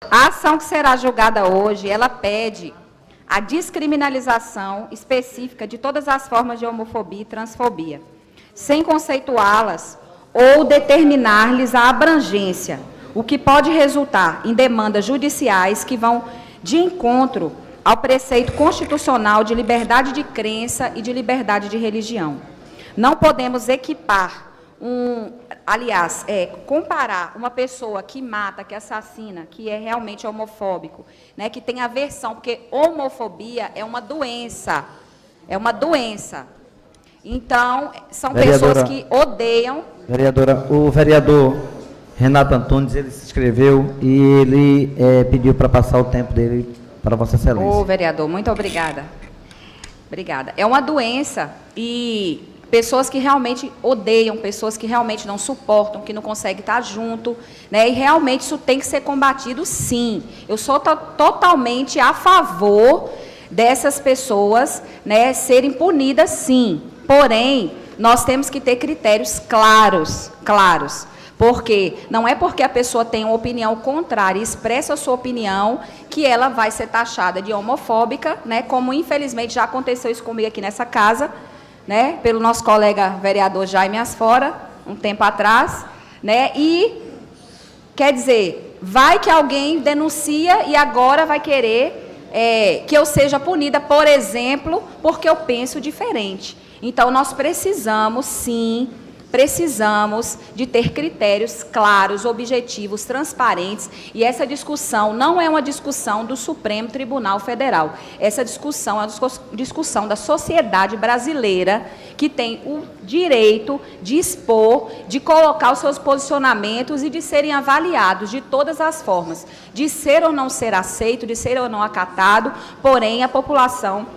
A ação que será julgada hoje, ela pede a descriminalização específica de todas as formas de homofobia e transfobia, sem conceituá-las ou determinar-lhes a abrangência, o que pode resultar em demandas judiciais que vão de encontro ao preceito constitucional de liberdade de crença e de liberdade de religião. Não podemos equipar comparar uma pessoa que mata, que assassina, que é realmente homofóbico, né, que tem aversão, porque homofobia é uma doença, Então, são pessoas que odeiam. Vereadora, o vereador Renato Antunes, ele se inscreveu e ele pediu para passar o tempo dele para Vossa Excelência. Ô, vereador, muito obrigada. Obrigada. É uma doença e pessoas que realmente odeiam, pessoas que realmente não suportam, que não conseguem estar junto, né? E realmente isso tem que ser combatido, sim. Eu sou totalmente a favor dessas pessoas, né, serem punidas, sim. Porém, nós temos que ter critérios claros. Porque não é porque a pessoa tem uma opinião contrária e expressa a sua opinião que ela vai ser taxada de homofóbica, né? Como infelizmente já aconteceu isso comigo aqui nessa casa, né? Pelo nosso colega vereador Jaime Asfora, um tempo atrás, né? E quer dizer, vai que alguém denuncia e agora vai querer que eu seja punida, por exemplo, porque eu penso diferente. Então nós precisamos, sim, de ter critérios claros, objetivos, transparentes, e essa discussão não é uma discussão do Supremo Tribunal Federal. Essa discussão é uma discussão da sociedade brasileira, que tem o direito de expor, de colocar os seus posicionamentos e de serem avaliados de todas as formas, de ser ou não ser aceito, de ser ou não acatado, porém a população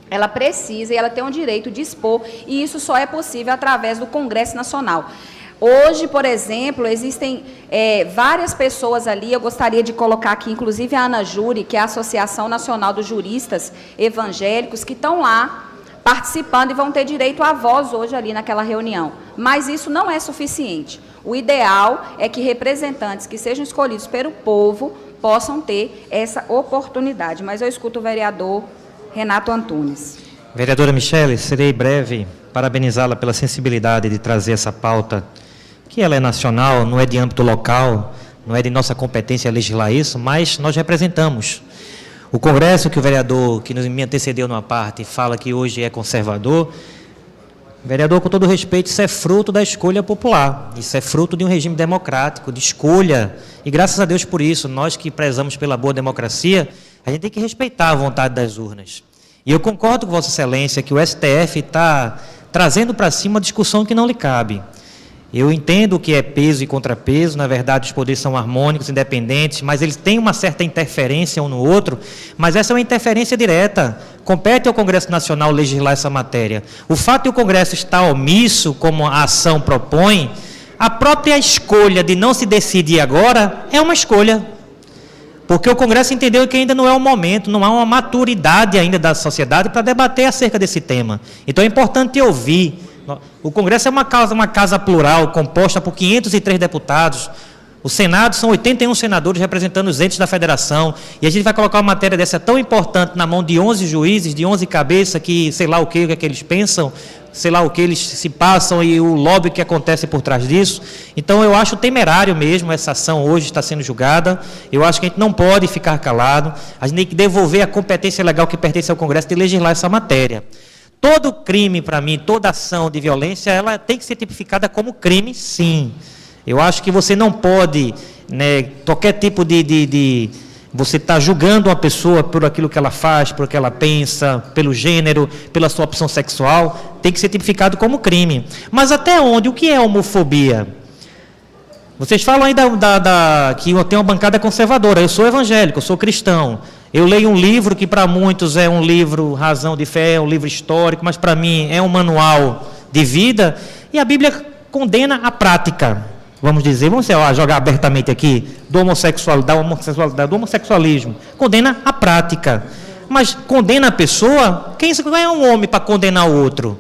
ela precisa e ela tem o direito de expor, e isso só é possível através do Congresso Nacional. Hoje, por exemplo, existem várias pessoas ali, eu gostaria de colocar aqui, inclusive a ANAJURE, que é a Associação Nacional dos Juristas Evangélicos, que estão lá participando e vão ter direito à voz hoje ali naquela reunião. Mas isso não é suficiente. O ideal é que representantes que sejam escolhidos pelo povo possam ter essa oportunidade. Mas eu escuto o vereador Renato Antunes. Vereadora Michele, serei breve, parabenizá-la pela sensibilidade de trazer essa pauta, que ela é nacional, não é de âmbito local, não é de nossa competência legislar isso, mas nós representamos. O Congresso, que o vereador que me antecedeu numa parte fala que hoje é conservador, vereador, com todo respeito, isso é fruto da escolha popular, isso é fruto de um regime democrático, de escolha, e graças a Deus por isso, nós que prezamos pela boa democracia, a gente tem que respeitar a vontade das urnas. E eu concordo com Vossa Excelência que o STF está trazendo para si uma discussão que não lhe cabe. Eu entendo o que é peso e contrapeso, na verdade os poderes são harmônicos, independentes, mas eles têm uma certa interferência um no outro, mas essa é uma interferência direta. Compete ao Congresso Nacional legislar essa matéria. O fato de o Congresso estar omisso, como a ação propõe, a própria escolha de não se decidir agora é uma escolha. Porque o Congresso entendeu que ainda não é o momento, não há uma maturidade ainda da sociedade para debater acerca desse tema. Então é importante ouvir. O Congresso é uma casa plural, composta por 503 deputados. O Senado são 81 senadores representando os entes da federação. E a gente vai colocar uma matéria dessa tão importante na mão de 11 juízes, de 11 cabeças, que sei lá o que é que eles pensam, sei lá o que eles se passam e o lobby que acontece por trás disso. Então, eu acho temerário mesmo essa ação hoje está sendo julgada. Eu acho que a gente não pode ficar calado. A gente tem que devolver a competência legal que pertence ao Congresso de legislar essa matéria. Todo crime, para mim, toda ação de violência, ela tem que ser tipificada como crime, sim. Eu acho que você não pode, né, qualquer tipo você está julgando uma pessoa por aquilo que ela faz, por o que ela pensa, pelo gênero, pela sua opção sexual, tem que ser tipificado como crime. Mas até onde? O que é homofobia? Vocês falam aí que eu tenho uma bancada conservadora. Eu sou evangélico, eu sou cristão. Eu leio um livro que para muitos é um livro razão de fé, é um livro histórico, mas para mim é um manual de vida. E a Bíblia condena a prática. Vamos dizer, vamos jogar abertamente aqui, do homossexualismo. Condena a prática. Mas condena a pessoa, quem é um homem para condenar o outro?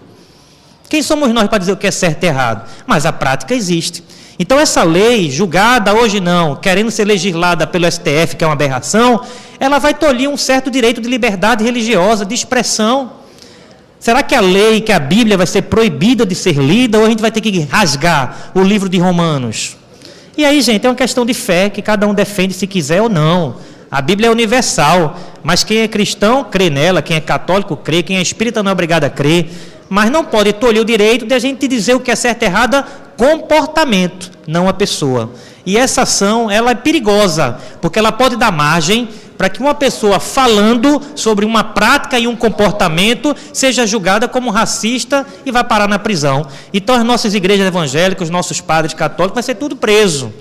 Quem somos nós para dizer o que é certo e errado? Mas a prática existe. Então, essa lei, julgada hoje não, querendo ser legislada pelo STF, que é uma aberração, ela vai tolir um certo direito de liberdade religiosa, de expressão. Será que a lei, que a Bíblia vai ser proibida de ser lida, ou a gente vai ter que rasgar o livro de Romanos? E aí, gente, é uma questão de fé, que cada um defende se quiser ou não. A Bíblia é universal, mas quem é cristão crê nela, quem é católico crê, quem é espírita não é obrigado a crer, mas não pode tolir o direito de a gente dizer o que é certo e errado, comportamento, não a pessoa. E essa ação, ela é perigosa, porque ela pode dar margem para que uma pessoa falando sobre uma prática e um comportamento seja julgada como racista e vai parar na prisão. Então, as nossas igrejas evangélicas, os nossos padres católicos, vai ser tudo preso.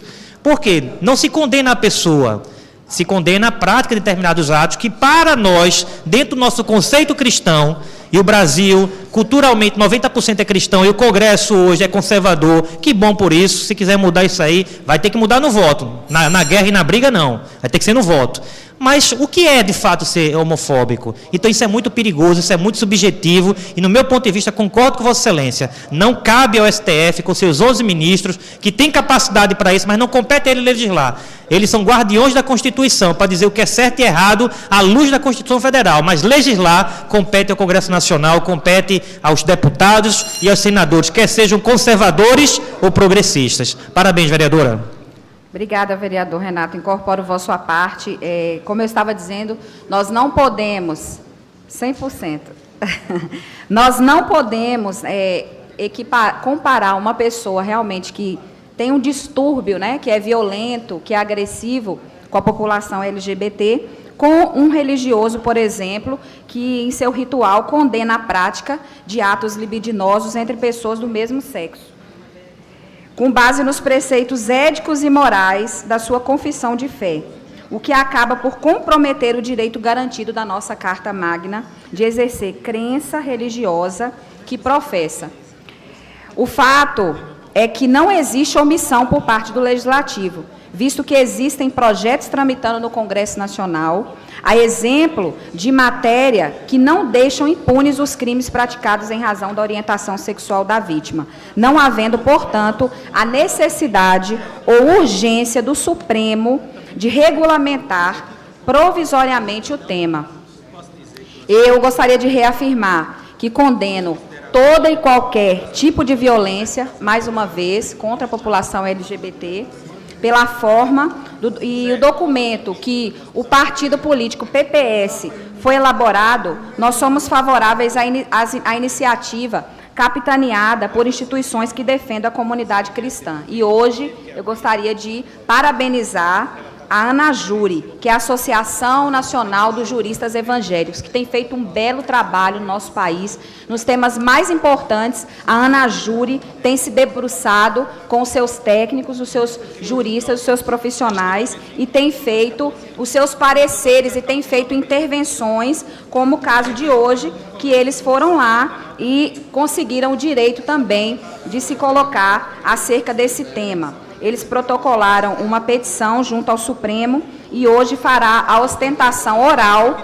Por quê? Não se condena a pessoa, se condena a prática de determinados atos que, para nós, dentro do nosso conceito cristão, e o Brasil, culturalmente, 90% é cristão, e o Congresso hoje é conservador, que bom por isso. Se quiser mudar isso aí, vai ter que mudar no voto. Na guerra e na briga, não. Vai ter que ser no voto. Mas o que é, de fato, ser homofóbico? Então, isso é muito perigoso, isso é muito subjetivo, e, no meu ponto de vista, concordo com Vossa Excelência. Não cabe ao STF, com seus 11 ministros, que tem capacidade para isso, mas não compete a ele legislar. Eles são guardiões da Constituição, para dizer o que é certo e errado, à luz da Constituição Federal. Mas legislar compete ao Congresso Nacional, compete aos deputados e aos senadores, quer sejam conservadores ou progressistas. Parabéns, vereadora. Obrigada, vereador Renato. Incorporo o vosso à parte. Como eu estava dizendo, nós não podemos, 100%, nós não podemos comparar uma pessoa realmente que tem um distúrbio, né, que é violento, que é agressivo com a população LGBT, com um religioso, por exemplo, que em seu ritual condena a prática de atos libidinosos entre pessoas do mesmo sexo, com base nos preceitos éticos e morais da sua confissão de fé, o que acaba por comprometer o direito garantido da nossa Carta Magna de exercer crença religiosa que professa. O fato é que não existe omissão por parte do Legislativo, visto que existem projetos tramitando no Congresso Nacional, a exemplo de matéria que não deixam impunes os crimes praticados em razão da orientação sexual da vítima, não havendo, portanto, a necessidade ou urgência do Supremo de regulamentar provisoriamente o tema. Eu gostaria de reafirmar que condeno toda e qualquer tipo de violência, mais uma vez, contra a população LGBT, pela forma e o documento que o partido político PPS foi elaborado, nós somos favoráveis à iniciativa capitaneada por instituições que defendem a comunidade cristã. E hoje eu gostaria de parabenizar a ANAJURE, que é a Associação Nacional dos Juristas Evangélicos, que tem feito um belo trabalho no nosso país. Nos temas mais importantes, a ANAJURE tem se debruçado com os seus técnicos, os seus juristas, os seus profissionais, e tem feito os seus pareceres e tem feito intervenções, como o caso de hoje, que eles foram lá e conseguiram o direito também de se colocar acerca desse tema. Eles protocolaram uma petição junto ao Supremo e hoje fará a ostentação oral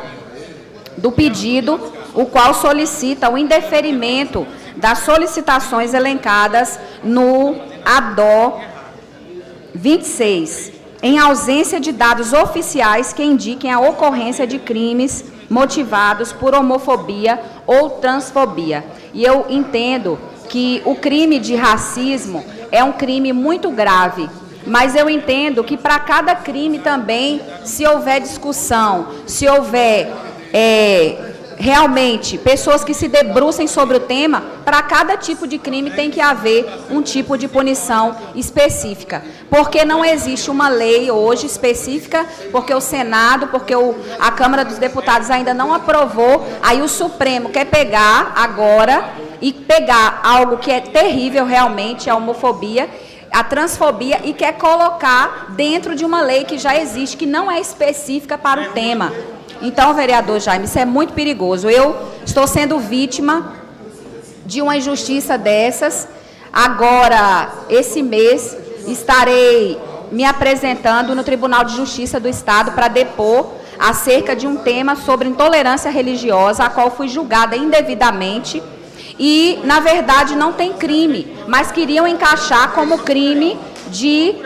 do pedido, o qual solicita o indeferimento das solicitações elencadas no ADO 26, em ausência de dados oficiais que indiquem a ocorrência de crimes motivados por homofobia ou transfobia. E eu entendo que o crime de racismo é um crime muito grave, mas eu entendo que para cada crime também, se houver discussão, se houver realmente pessoas que se debrucem sobre o tema, para cada tipo de crime tem que haver um tipo de punição específica, porque não existe uma lei hoje específica, porque o Senado, porque a Câmara dos Deputados ainda não aprovou, aí o Supremo quer pegar agora e pegar algo que é terrível realmente, a homofobia, a transfobia, e quer colocar dentro de uma lei que já existe, que não é específica para o tema. Então, vereador Jaime, isso é muito perigoso. Eu estou sendo vítima de uma injustiça dessas. Agora, esse mês, estarei me apresentando no Tribunal de Justiça do Estado para depor acerca de um tema sobre intolerância religiosa, a qual fui julgada indevidamente. E, na verdade, não tem crime, mas queriam encaixar como crime de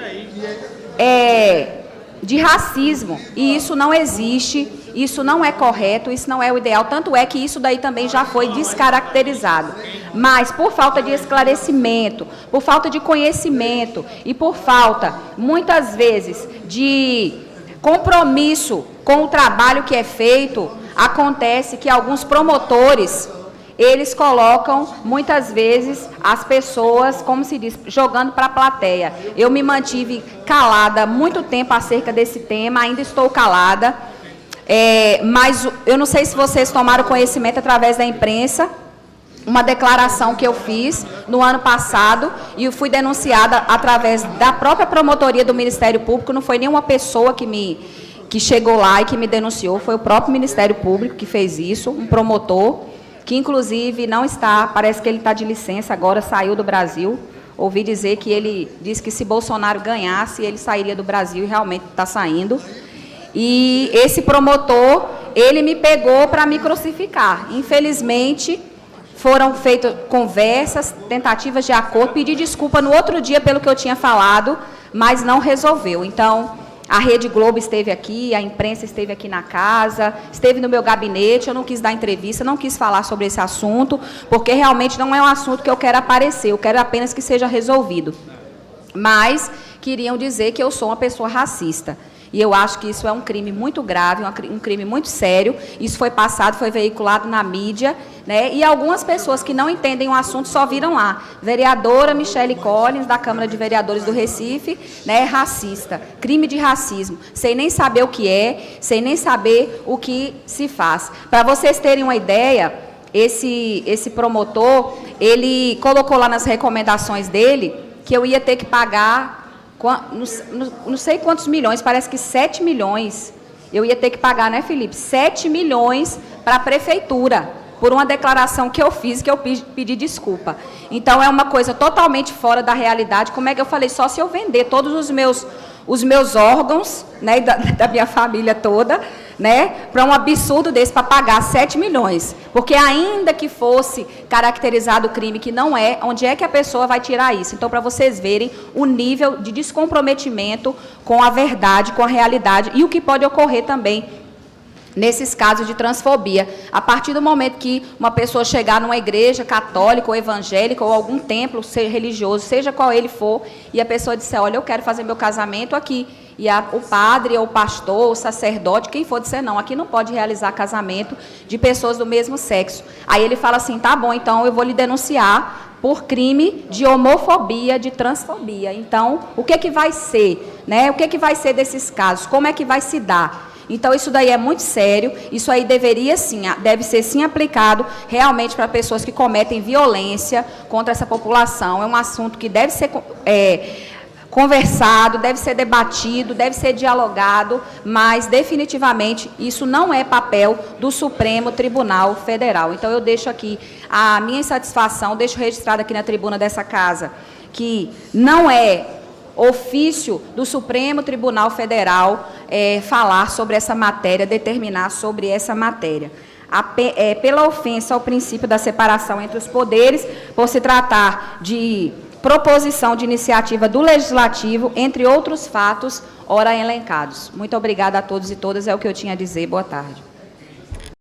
racismo, e isso não existe, isso não é correto, isso não é o ideal, tanto é que isso daí também já foi descaracterizado. Mas por falta de esclarecimento, por falta de conhecimento e por falta, muitas vezes, de compromisso com o trabalho que é feito, acontece que alguns promotores, eles colocam, muitas vezes, as pessoas, como se diz, jogando para a plateia. Eu me mantive calada muito tempo acerca desse tema, ainda estou calada, mas eu não sei se vocês tomaram conhecimento através da imprensa, uma declaração que eu fiz no ano passado, e eu fui denunciada através da própria promotoria do Ministério Público, não foi nenhuma pessoa que chegou lá e que me denunciou, foi o próprio Ministério Público que fez isso, um promotor, que inclusive não está, parece que ele está de licença agora, saiu do Brasil. Ouvi dizer que ele disse que se Bolsonaro ganhasse, ele sairia do Brasil, e realmente está saindo. E esse promotor, ele me pegou para me crucificar. Infelizmente, foram feitas conversas, tentativas de acordo, pedi desculpa no outro dia pelo que eu tinha falado, mas não resolveu. Então, a Rede Globo esteve aqui, a imprensa esteve aqui na casa, esteve no meu gabinete, eu não quis dar entrevista, não quis falar sobre esse assunto, porque realmente não é um assunto que eu quero aparecer, eu quero apenas que seja resolvido. Mas queriam dizer que eu sou uma pessoa racista. E eu acho que isso é um crime muito grave, um crime muito sério. Isso foi passado, foi veiculado na mídia, né? E algumas pessoas que não entendem o assunto só viram lá. Vereadora Michele Collins, da Câmara de Vereadores do Recife, né, racista, crime de racismo, sem nem saber o que é, sem nem saber o que se faz. Para vocês terem uma ideia, esse promotor, ele colocou lá nas recomendações dele que eu ia ter que pagar... não sei quantos milhões, parece que 7 milhões, eu ia ter que pagar, né, Felipe? 7 milhões para a prefeitura, por uma declaração que eu fiz, que eu pedi desculpa. Então, é uma coisa totalmente fora da realidade. Como é que eu falei? Só se eu vender todos os meus órgãos, né, da minha família toda, né, para um absurdo desse, para pagar 7 milhões. Porque ainda que fosse caracterizado o crime, que não é, onde é que a pessoa vai tirar isso? Então, para vocês verem o nível de descomprometimento com a verdade, com a realidade, e o que pode ocorrer também nesses casos de transfobia. A partir do momento que uma pessoa chegar numa igreja católica ou evangélica ou algum templo religioso, seja qual ele for, e a pessoa disser, olha, eu quero fazer meu casamento aqui, e o padre, ou o pastor, o sacerdote, quem for disser, não, aqui não pode realizar casamento de pessoas do mesmo sexo. Aí ele fala assim, tá bom, então eu vou lhe denunciar por crime de homofobia, de transfobia. Então, o que vai ser, né? O que vai ser desses casos? Como é que vai se dar? Então, isso daí é muito sério, isso aí deve ser sim aplicado realmente para pessoas que cometem violência contra essa população. É um assunto que deve ser conversado, deve ser debatido, deve ser dialogado, mas definitivamente isso não é papel do Supremo Tribunal Federal. Então, eu deixo aqui a minha insatisfação, deixo registrado aqui na tribuna dessa casa, que não é ofício do Supremo Tribunal Federal falar sobre essa matéria, determinar sobre essa matéria. Pela ofensa ao princípio da separação entre os poderes, por se tratar de proposição de iniciativa do Legislativo, entre outros fatos, ora elencados. Muito obrigada a todos e todas, é o que eu tinha a dizer. Boa tarde.